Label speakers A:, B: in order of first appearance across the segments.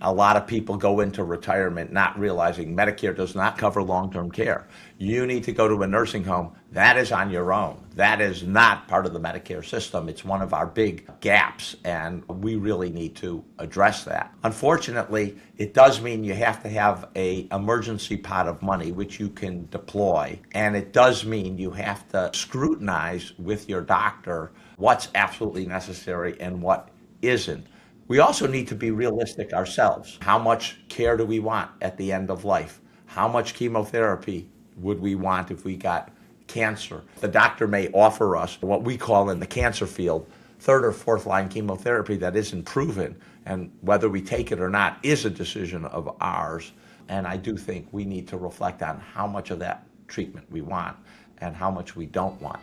A: a lot of people go into retirement not realizing Medicare does not cover long-term care. You need to go to a nursing home. That is on your own. That is not part of the Medicare system. It's one of our big gaps, and we really need to address that. Unfortunately, it does mean you have to have an emergency pot of money which you can deploy, and it does mean you have to scrutinize with your doctor what's absolutely necessary and what isn't. We also need to be realistic ourselves. How much care do we want at the end of life? How much chemotherapy would we want if we got cancer? The doctor may offer us what we call in the cancer field third or fourth line chemotherapy that isn't proven, and whether we take it or not is a decision of ours. And I do think we need to reflect on how much of that treatment we want and how much we don't want.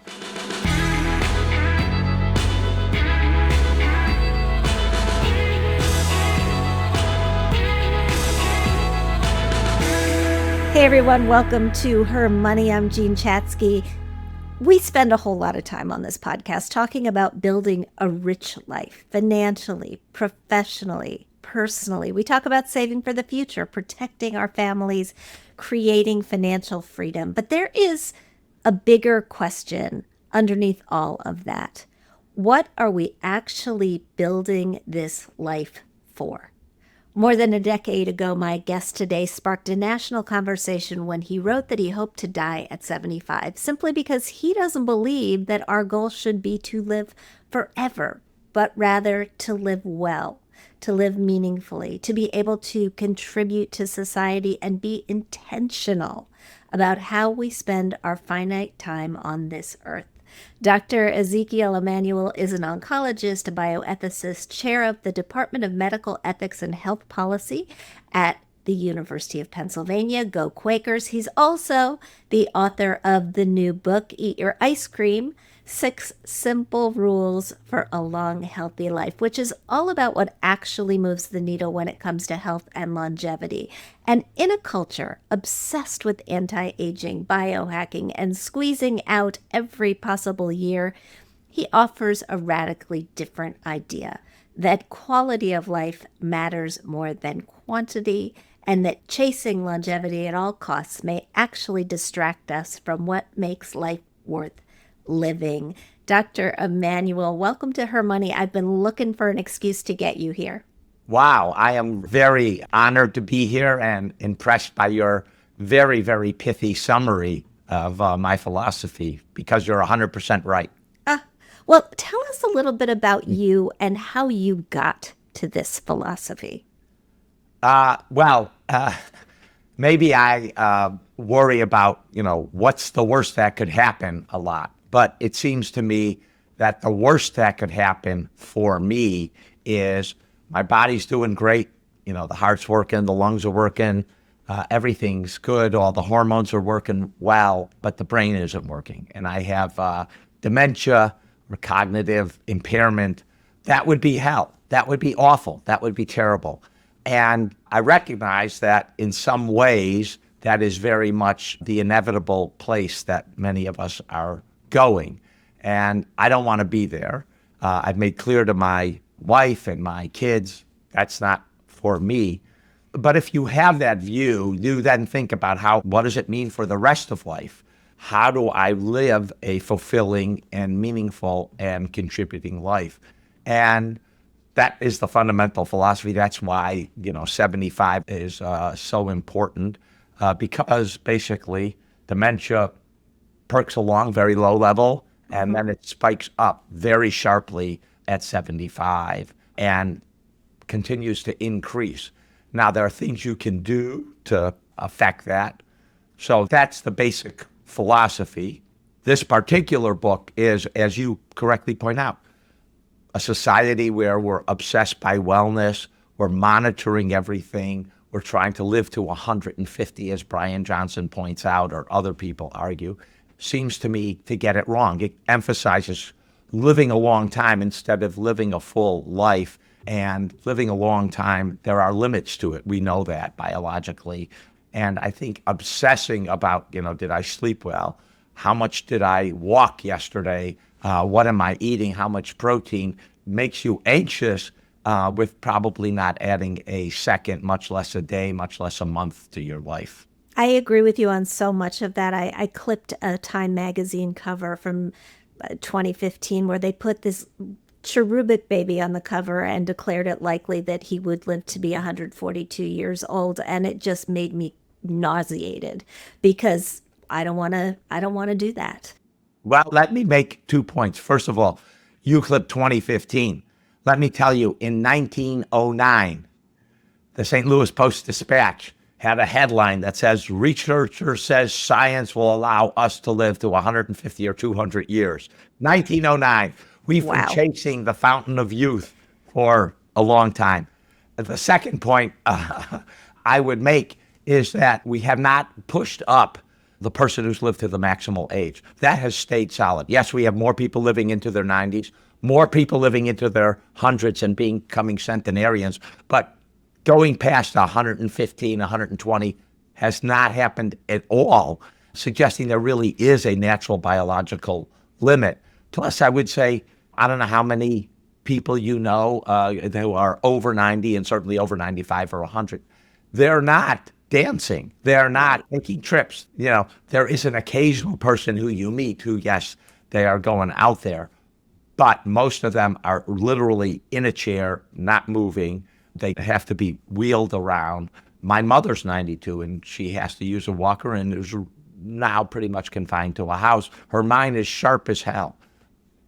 B: Hey everyone, welcome to HerMoney. I'm Jean Chatzky. We spend a whole lot of time on this podcast talking about building a rich life, financially, professionally, personally. We talk about saving for the future, protecting our families, creating financial freedom. But there is a bigger question underneath all of that. What are we actually building this life for? More than a decade ago, my guest today sparked a national conversation when he wrote that he hoped to die at 75, simply because he doesn't believe that our goal should be to live forever, but rather to live well, to live meaningfully, to be able to contribute to society and be intentional about how we spend our finite time on this earth. Dr. Ezekiel Emanuel is an oncologist, a bioethicist, chair of the Department of Medical Ethics and Health Policy at the University of Pennsylvania. Go Quakers. He's also the author of the new book, Eat Your Ice Cream, 6 Simple Rules for a Long, Healthy Life, which is all about what actually moves the needle when it comes to health and longevity. And in a culture obsessed with anti-aging, biohacking, and squeezing out every possible year, he offers a radically different idea, that quality of life matters more than quantity, and that chasing longevity at all costs may actually distract us from what makes life worth living. Dr. Emanuel, welcome to HerMoney. I've been looking for an excuse to get you here.
A: Wow, I am very honored to be here and impressed by your very, very pithy summary of my philosophy, because you're 100% right.
B: Well, tell us a little bit about you and how you got to this philosophy.
A: Maybe I worry about, what's the worst that could happen a lot. But it seems to me that the worst that could happen for me is my body's doing great. The heart's working, the lungs are working, everything's good, all the hormones are working well, but the brain isn't working. And I have dementia or cognitive impairment. That would be hell. That would be awful. That would be terrible. And I recognize that in some ways, that is very much the inevitable place that many of us are going. And I don't want to be there. I've made clear to my wife and my kids, that's not for me. But if you have that view, you then think about what does it mean for the rest of life? How do I live a fulfilling and meaningful and contributing life? And that is the fundamental philosophy. That's why, 75 is so important, because basically dementia perks along very low level, and then it spikes up very sharply at 75 and continues to increase. Now, there are things you can do to affect that. So that's the basic philosophy. This particular book is, as you correctly point out, a society where we're obsessed by wellness, we're monitoring everything, we're trying to live to 150, as Brian Johnson points out, or other people argue, seems to me to get it wrong. It emphasizes living a long time instead of living a full life. And living a long time, there are limits to it. We know that biologically. And I think obsessing about, did I sleep well? How much did I walk yesterday? What am I eating? How much protein? Makes you anxious with probably not adding a second, much less a day, much less a month to your life.
B: I agree with you on so much of that. I clipped a Time magazine cover from 2015 where they put this cherubic baby on the cover and declared it likely that he would live to be 142 years old. And it just made me nauseated because I don't want to do that.
A: Well, let me make 2 points. First of all, you clipped 2015. Let me tell you, in 1909, the St. Louis Post-Dispatch had a headline that says, "Researcher says science will allow us to live to 150 or 200 years." 1909. We've
B: Wow.
A: been chasing the fountain of youth for a long time. The second point I would make is that we have not pushed up the person who's lived to the maximal age. That has stayed solid. Yes, we have more people living into their 90s, more people living into their hundreds and becoming centenarians, but going past 115, 120 has not happened at all, suggesting there really is a natural biological limit. Plus, I would say, I don't know how many people you know who are over 90 and certainly over 95 or 100. They're not dancing. They're not taking trips. You know, there is an occasional person who you meet who, yes, they are going out there, but most of them are literally in a chair, not moving. They have to be wheeled around. My mother's 92 and she has to use a walker and is now pretty much confined to a house. Her mind is sharp as hell.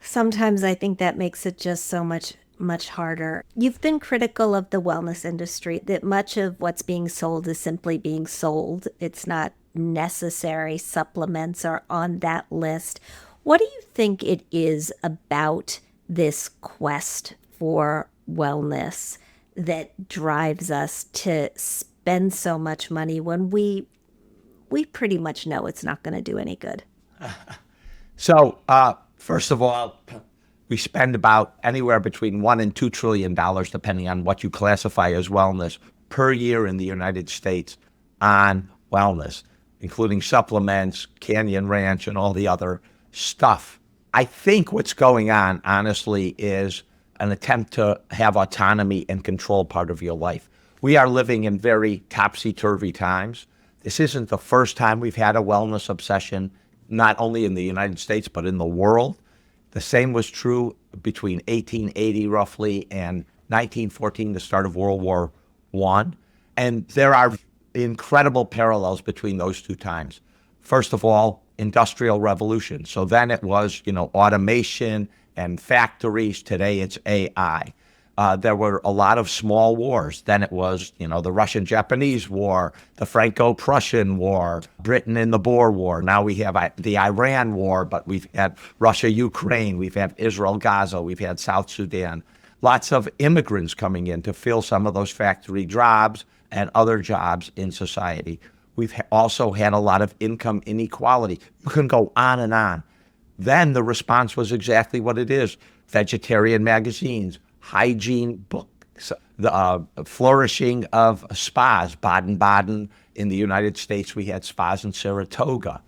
B: Sometimes I think that makes it just so much harder. You've been critical of the wellness industry, that much of what's being sold is simply being sold. It's not necessary. Supplements are on that list. What do you think it is about this quest for wellness that drives us to spend so much money when we pretty much know it's not going to do any good?
A: So, first of all, we spend about anywhere between $1 and $2 trillion, depending on what you classify as wellness, per year in the United States on wellness, including supplements, Canyon Ranch, and all the other stuff. I think what's going on, honestly, is an attempt to have autonomy and control part of your life. We are living in very topsy-turvy times. This isn't the first time we've had a wellness obsession, not only in the United States, but in the world. The same was true between 1880 roughly and 1914, the start of World War I. And there are incredible parallels between those two times. First of all, industrial revolution. So then it was, automation and factories. Today it's AI. There were a lot of small wars. Then it was, the Russian-Japanese War, the Franco-Prussian War, Britain in the Boer War. Now we have the Iran War, but we've had Russia-Ukraine, we've had Israel-Gaza, we've had South Sudan. Lots of immigrants coming in to fill some of those factory jobs and other jobs in society. We've also had a lot of income inequality. You can go on and on. Then the response was exactly what it is. Vegetarian magazines, hygiene books, the flourishing of spas. Baden-Baden in the United States, we had spas in Saratoga.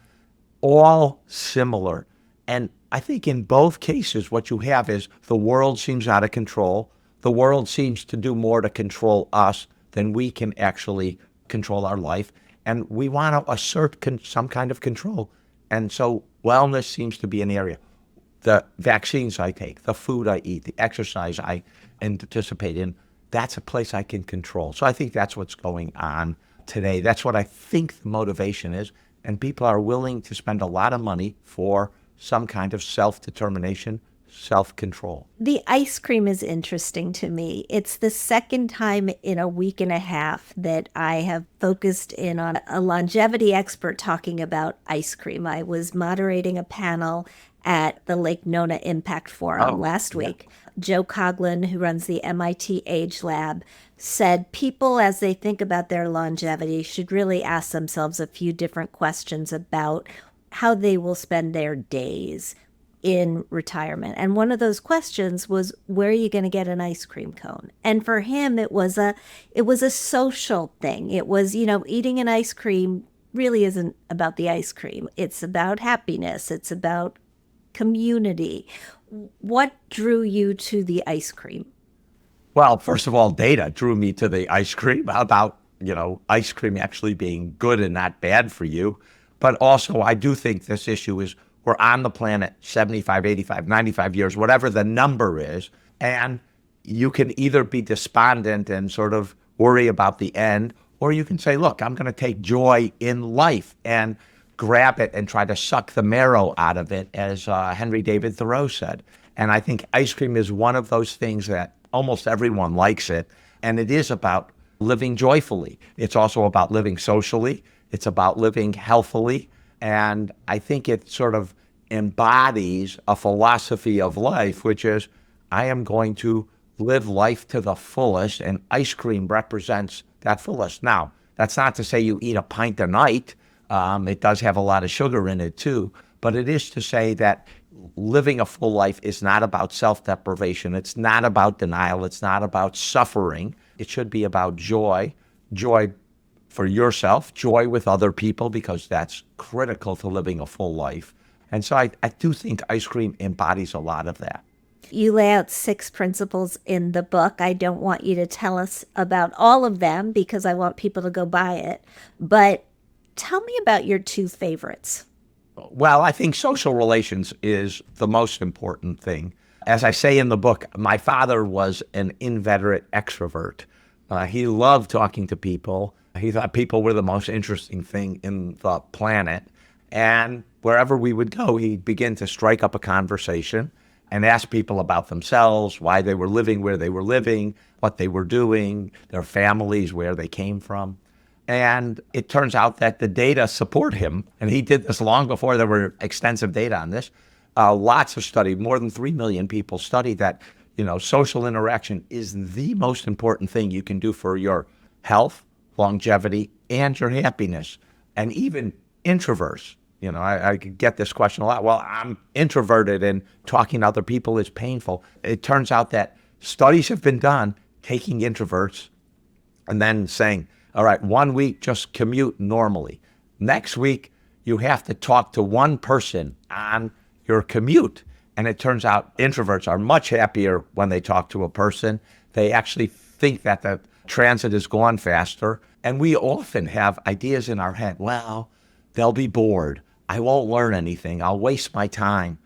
A: All similar. And I think in both cases, what you have is the world seems out of control. The world seems to do more to control us than we can actually control our life. And we want to assert some kind of control. And so wellness seems to be an area. The vaccines I take, the food I eat, the exercise I participate in, that's a place I can control. So I think that's what's going on today. That's what I think the motivation is. And people are willing to spend a lot of money for some kind of self-determination, self-control.
B: The ice cream is interesting to me. It's the second time in a week and a half that I have focused in on a longevity expert talking about ice cream. I was moderating a panel at the Lake Nona Impact Forum last week. Joe Coughlin, who runs the MIT Age Lab, said people, as they think about their longevity, should really ask themselves a few different questions about how they will spend their days in retirement. And one of those questions was, where are you going to get an ice cream cone? And for him, it was a social thing. It was, eating an ice cream really isn't about the ice cream. It's about happiness. It's about community. What drew you to the ice cream?
A: Well, first of all, data drew me to the ice cream about, ice cream actually being good and not bad for you. But also, I do think this issue is we're on the planet 75, 85, 95 years, whatever the number is. And you can either be despondent and sort of worry about the end, or you can say, look, I'm going to take joy in life and grab it and try to suck the marrow out of it, as Henry David Thoreau said. And I think ice cream is one of those things that almost everyone likes it. And it is about living joyfully. It's also about living socially. It's about living healthily. And I think it sort of embodies a philosophy of life, which is I am going to live life to the fullest, and ice cream represents that fullest. Now, that's not to say you eat a pint a night. It does have a lot of sugar in it too, but it is to say that living a full life is not about self-deprivation. It's not about denial. It's not about suffering. It should be about joy for yourself, joy with other people, because that's critical to living a full life. And so I do think ice cream embodies a lot of that.
B: You lay out 6 principles in the book. I don't want you to tell us about all of them because I want people to go buy it. But tell me about your 2 favorites.
A: Well, I think social relations is the most important thing. As I say in the book, my father was an inveterate extrovert. He loved talking to people. He thought people were the most interesting thing in the planet. And wherever we would go, he'd begin to strike up a conversation and ask people about themselves, why they were living where they were living, what they were doing, their families, where they came from. And it turns out that the data support him. And he did this long before there were extensive data on this. Lots of study, more than 3 million people studied that, social interaction is the most important thing you can do for your health, longevity, and your happiness. And even introverts, I get this question a lot. Well, I'm introverted and talking to other people is painful. It turns out that studies have been done taking introverts and then saying, all right, 1 week, just commute normally. Next week, you have to talk to one person on your commute. And it turns out introverts are much happier when they talk to a person. They actually think that the transit is gone faster. And we often have ideas in our head, well, they'll be bored. I won't learn anything. I'll waste my time.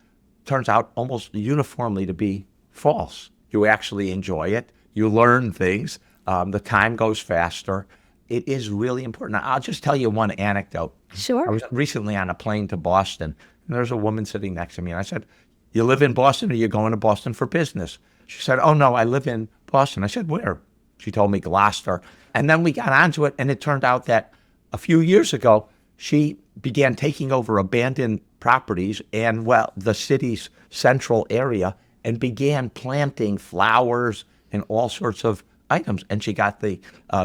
A: Turns out almost uniformly to be false. You actually enjoy it. You learn things. The time goes faster. It is really important. I'll just tell you one anecdote.
B: Sure.
A: I was recently on a plane to Boston, and there's a woman sitting next to me. And I said, you live in Boston, or you going to Boston for business? She said, oh, no, I live in Boston. I said, where? She told me Gloucester. And then we got onto it, and it turned out that a few years ago, she began taking over abandoned properties and, the city's central area, and began planting flowers and all sorts of items. And she got the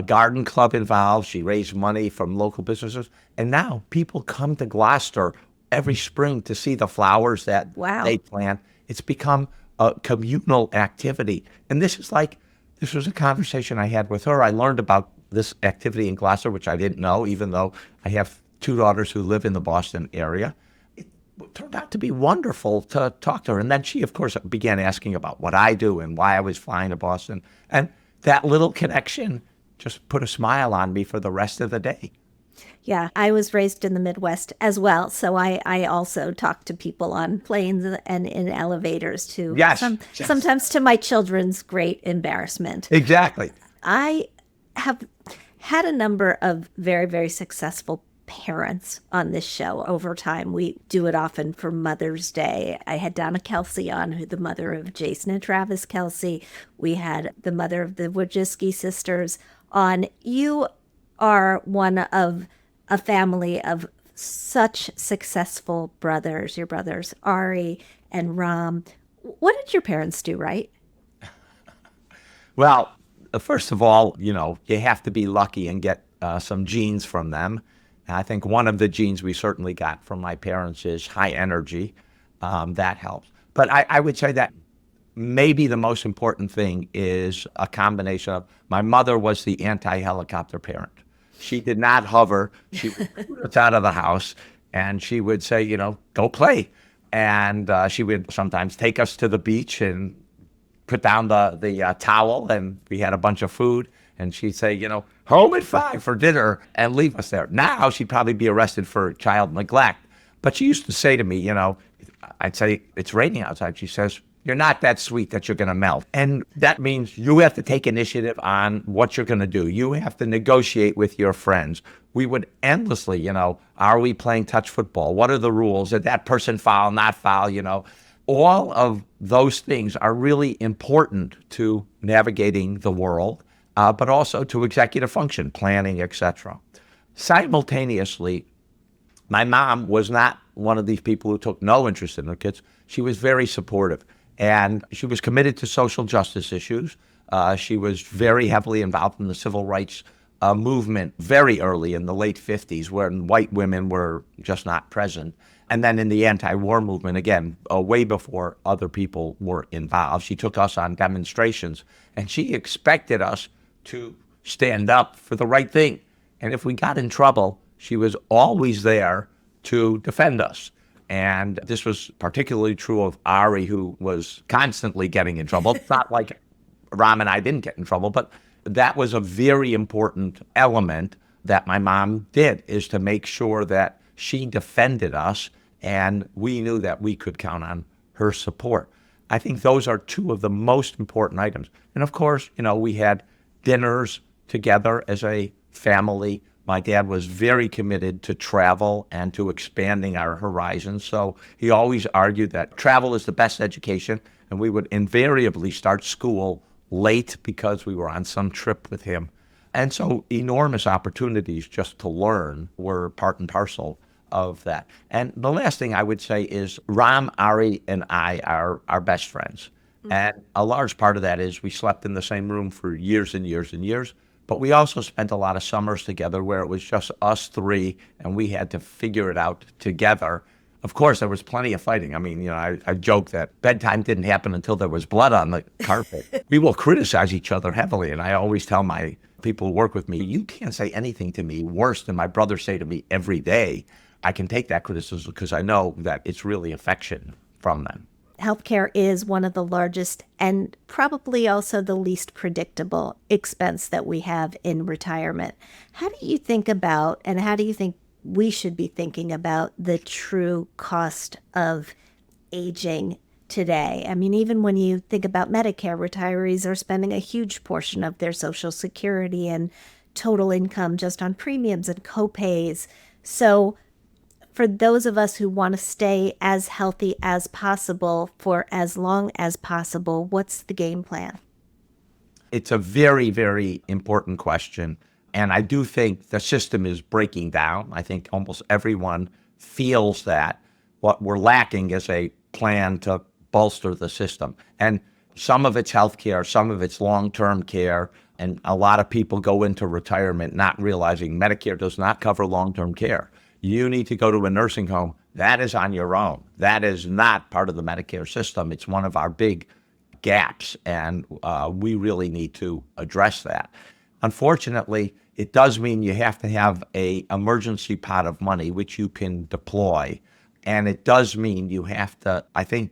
A: garden club involved. She raised money from local businesses. And now people come to Gloucester every spring to see the flowers that they plant. It's become a communal activity. And this was a conversation I had with her. I learned about this activity in Gloucester, which I didn't know, even though I have 2 daughters who live in the Boston area. It turned out to be wonderful to talk to her. And then she, of course, began asking about what I do and why I was flying to Boston. And that little connection just put a smile on me for the rest of the day.
B: Yeah, I was raised in the Midwest as well. So I also talk to people on planes and in elevators too.
A: Yes.
B: Sometimes to my children's great embarrassment.
A: Exactly.
B: I have had a number of very, very successful parents on this show over time. We do it often for Mother's Day. I had Donna Kelsey on, who the mother of Jason and Travis Kelsey. We had the mother of the Wojcicki sisters on. You are one of a family of such successful brothers. Your brothers, Ari and Ram. What did your parents do right?
A: Well, first of all, you have to be lucky and get some genes from them. And I think one of the genes we certainly got from my parents is high energy. That helps. But I would say that maybe the most important thing is a combination of my mother was the anti-helicopter parent. She did not hover. She would put us out of the house, and she would say, go play. And she would sometimes take us to the beach and put down the towel, and we had a bunch of food, and she'd say, home at 5 for dinner, and leave us there. Now she'd probably be arrested for child neglect. But she used to say to me, I'd say, it's raining outside. She says, you're not that sweet that you're going to melt. And that means you have to take initiative on what you're going to do. You have to negotiate with your friends. We would endlessly, are we playing touch football? What are the rules? Did that person foul, not foul, All of those things are really important to navigating the world, but also to executive function, planning, etc. Simultaneously, my mom was not one of these people who took no interest in her kids. She was very supportive, and she was committed to social justice issues. She was very heavily involved in the civil rights movement very early in the late 50s, when white women were just not present. And then in the anti-war movement, again, way before other people were involved. She took us on demonstrations, and she expected us to stand up for the right thing. And if we got in trouble, she was always there to defend us. And this was particularly true of Ari, who was constantly getting in trouble. It's not like Ram and I didn't get in trouble, but that was a very important element that my mom did, is to make sure that she defended us, and we knew that we could count on her support. I think those are two of the most important items. And of course, we had dinners together as a family. My dad was very committed to travel and to expanding our horizons. So he always argued that travel is the best education, and we would invariably start school late because we were on some trip with him. And so enormous opportunities just to learn were part and parcel of that. And the last thing I would say is Ram, Ari, and I are our best friends. Mm-hmm. And a large part of that is we slept in the same room for years and years and years. But we also spent a lot of summers together where it was just us three, and we had to figure it out together. Of course, there was plenty of fighting. I mean, I joke that bedtime didn't happen until there was blood on the carpet. We will criticize each other heavily, and I always tell my people who work with me, you can't say anything to me worse than my brothers say to me every day. I can take that criticism because I know that it's really affection from them.
B: Healthcare is one of the largest and probably also the least predictable expense that we have in retirement. How do you think about, and how do you think we should be thinking about, the true cost of aging today? I mean, even when you think about Medicare, retirees are spending a huge portion of their Social Security and total income just on premiums and copays. So for those of us who want to stay as healthy as possible for as long as possible, what's the game plan?
A: It's a very, very important question. And I do think the system is breaking down. I think almost everyone feels that. What we're lacking is a plan to bolster the system. And some of it's healthcare, some of it's long-term care. And a lot of people go into retirement not realizing Medicare does not cover long-term care. You need to go to a nursing home. That is on your own. That is not part of the Medicare system. It's one of our big gaps, and we really need to address that. Unfortunately, it does mean you have to have an emergency pot of money which you can deploy, and it does mean you have to, I think,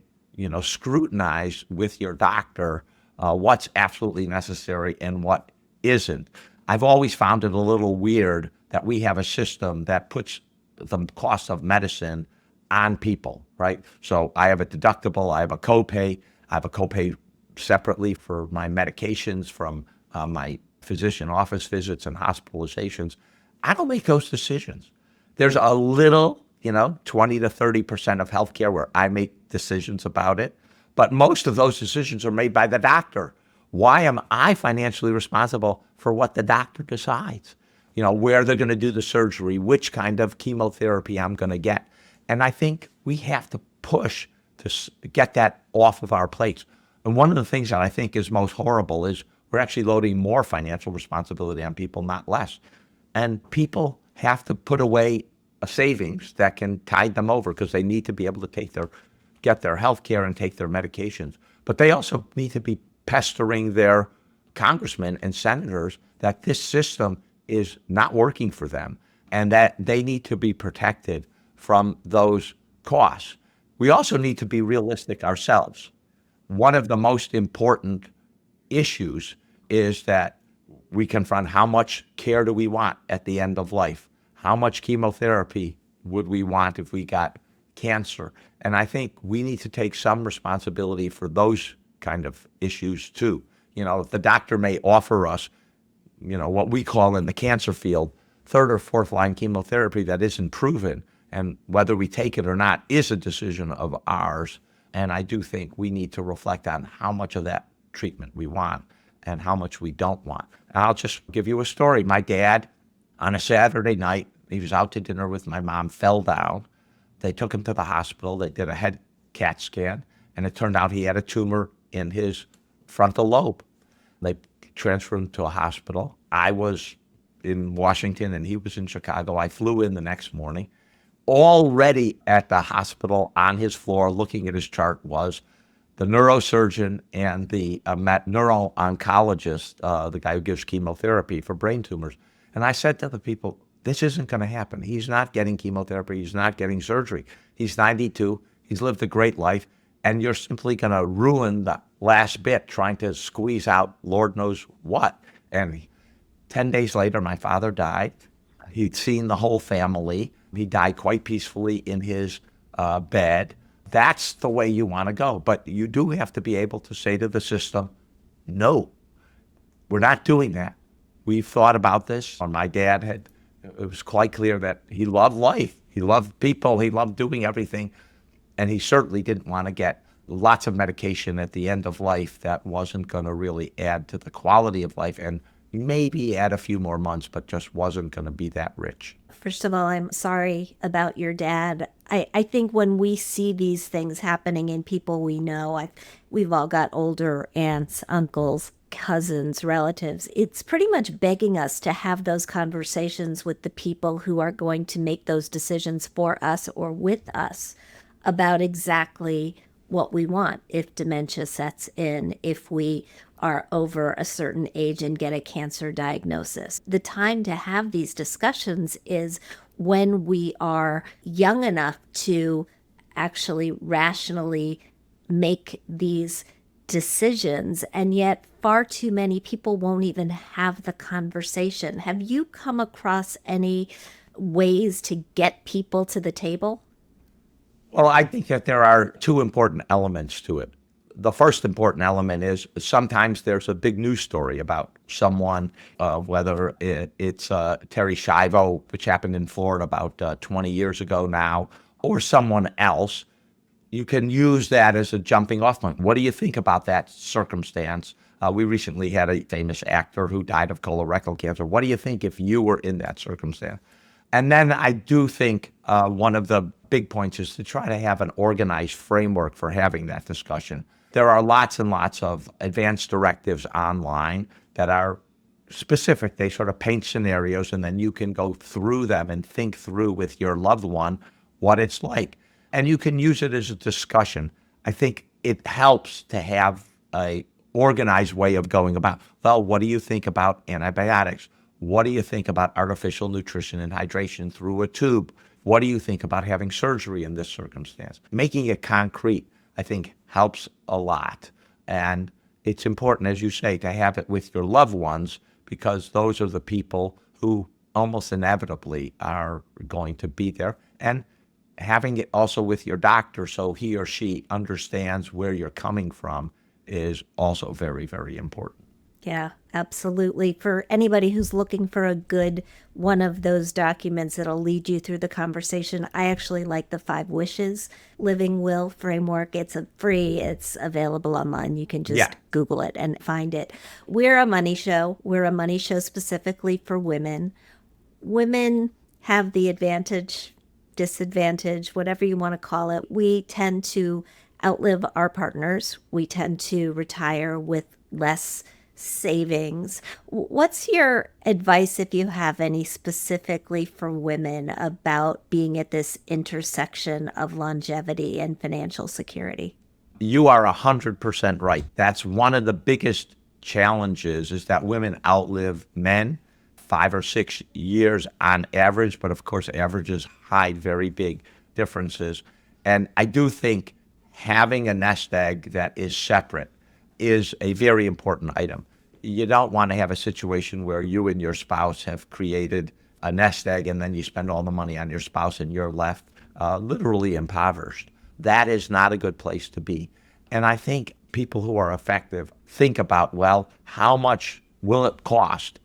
A: scrutinize with your doctor what's absolutely necessary and what isn't. I've always found it a little weird that we have a system that puts the cost of medicine on people, right? So I have a deductible, I have a copay, separately for my medications from my physician office visits and hospitalizations. I don't make those decisions. There's a little, 20 to 30% of healthcare where I make decisions about it, but most of those decisions are made by the doctor. Why am I financially responsible for what the doctor decides? Where they're going to do the surgery, which kind of chemotherapy I'm going to get. And I think we have to push to get that off of our plates. And one of the things that I think is most horrible is we're actually loading more financial responsibility on people, not less. And people have to put away a savings that can tide them over because they need to be able to get their health care and take their medications. But they also need to be pestering their congressmen and senators that this system is not working for them and that they need to be protected from those costs. We also need to be realistic ourselves. one of the most important issues is that we confront how much care do we want at the end of life? How much chemotherapy would we want if we got cancer? And I think we need to take some responsibility for those kind of issues too. The doctor may offer us, what we call in the cancer field, third or fourth line chemotherapy that isn't proven. And whether we take it or not is a decision of ours. And I do think we need to reflect on how much of that treatment we want and how much we don't want. And I'll just give you a story. My dad, on a Saturday night, he was out to dinner with my mom, fell down. They took him to the hospital. They did a head CAT scan, and it turned out he had a tumor in his frontal lobe. They transferred him to a hospital. I was in Washington, and he was in Chicago. I flew in the next morning. Already at the hospital on his floor, looking at his chart, was the neurosurgeon and the neuro-oncologist, the guy who gives chemotherapy for brain tumors. And I said to the people, this isn't going to happen. He's not getting chemotherapy. He's not getting surgery. He's 92. He's lived a great life. And you're simply going to ruin the last bit trying to squeeze out Lord knows what. And 10 days later, my father died. He'd seen the whole family. He died quite peacefully in his bed. That's the way you want to go. But you do have to be able to say to the system, no, we're not doing that. We've thought about this. My dad it was quite clear that he loved life. He loved people. He loved doing everything. And he certainly didn't want to get lots of medication at the end of life that wasn't going to really add to the quality of life and maybe add a few more months, but just wasn't going to be that rich.
B: First of all, I'm sorry about your dad. I think when we see these things happening in people we know, we've all got older aunts, uncles, cousins, relatives. It's pretty much begging us to have those conversations with the people who are going to make those decisions for us or with us about exactly what we want if dementia sets in, if we are over a certain age and get a cancer diagnosis. The time to have these discussions is when we are young enough to actually rationally make these decisions, and yet far too many people won't even have the conversation. Have you come across any ways to get people to the table?
A: Well, I think that there are two important elements to it. The first important element is sometimes there's a big news story about someone, whether it's Terry Schiavo, which happened in Florida about 20 years ago now, or someone else. You can use that as a jumping off point. What do you think about that circumstance? We recently had a famous actor who died of colorectal cancer. What do you think if you were in that circumstance? And then I do think one of the big points is to try to have an organized framework for having that discussion. There are lots and lots of advanced directives online that are specific. They sort of paint scenarios, and then you can go through them and think through with your loved one what it's like. And you can use it as a discussion. I think it helps to have a organized way of going about, well, what do you think about antibiotics? What do you think about artificial nutrition and hydration through a tube? What do you think about having surgery in this circumstance? Making it concrete, I think, helps a lot. And it's important, as you say, to have it with your loved ones, because those are the people who almost inevitably are going to be there. And having it also with your doctor so he or she understands where you're coming from is also very, very important.
B: Yeah, absolutely. For anybody who's looking for a good one of those documents that'll lead you through the conversation, I actually like the 5 Wishes Living Will Framework. It's free. It's available online. You can just Google it and find it. We're a money show. We're a money show specifically for women. Women have the advantage, disadvantage, whatever you want to call it. We tend to outlive our partners. We tend to retire with less savings. What's your advice, if you have any, specifically for women about being at this intersection of longevity and financial security?
A: You are 100% right. That's one of the biggest challenges, is that women outlive men 5 or 6 years on average, but of course averages hide very big differences. And I do think having a nest egg that is separate is a very important item. You don't want to have a situation where you and your spouse have created a nest egg and then you spend all the money on your spouse and you're left literally impoverished. That is not a good place to be. And I think people who are effective think about, well, how much will it cost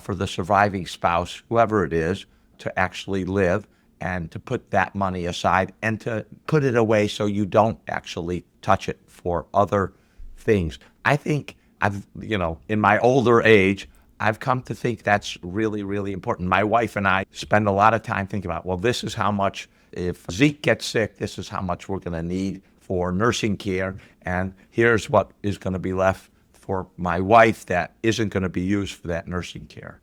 A: for the surviving spouse, whoever it is, to actually live and to put that money aside and to put it away so you don't actually touch it for other things. I think in my older age, I've come to think that's really, really important. My wife and I spend a lot of time thinking about, well, this is how much, if Zeke gets sick, this is how much we're going to need for nursing care. And here's what is going to be left for my wife that isn't going to be used for that nursing care.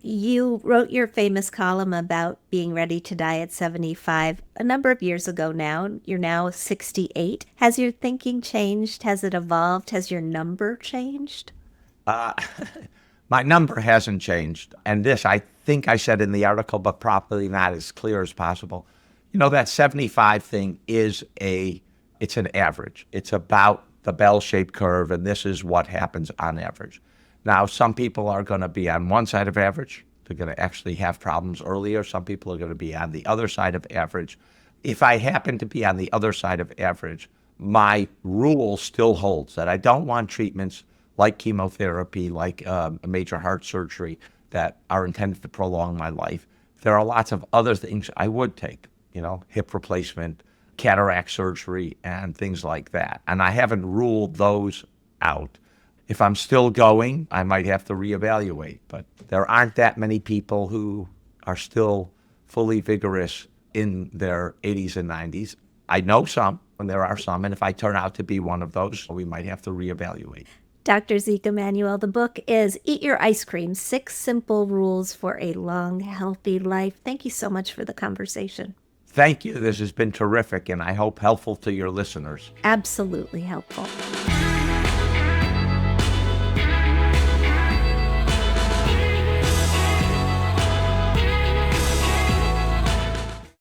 B: You wrote your famous column about being ready to die at 75 a number of years ago now. You're now 68. Has your thinking changed? Has it evolved? Has your number changed?
A: My number hasn't changed. And this, I think I said in the article, but probably not as clear as possible. That 75 thing it's an average. It's about the bell-shaped curve, and this is what happens on average. Now, some people are going to be on one side of average. They're going to actually have problems earlier. Some people are going to be on the other side of average. If I happen to be on the other side of average, my rule still holds that I don't want treatments like chemotherapy, like major heart surgery that are intended to prolong my life. There are lots of other things I would take, hip replacement, cataract surgery, and things like that. And I haven't ruled those out. If I'm still going, I might have to reevaluate. But there aren't that many people who are still fully vigorous in their 80s and 90s. I know some, and there are some. And if I turn out to be one of those, we might have to reevaluate.
B: Dr. Ezekiel Emanuel, the book is Eat Your Ice Cream, 6 Simple Rules for a Long, Healthy Life. Thank you so much for the conversation.
A: Thank you. This has been terrific, and I hope helpful to your listeners.
B: Absolutely helpful.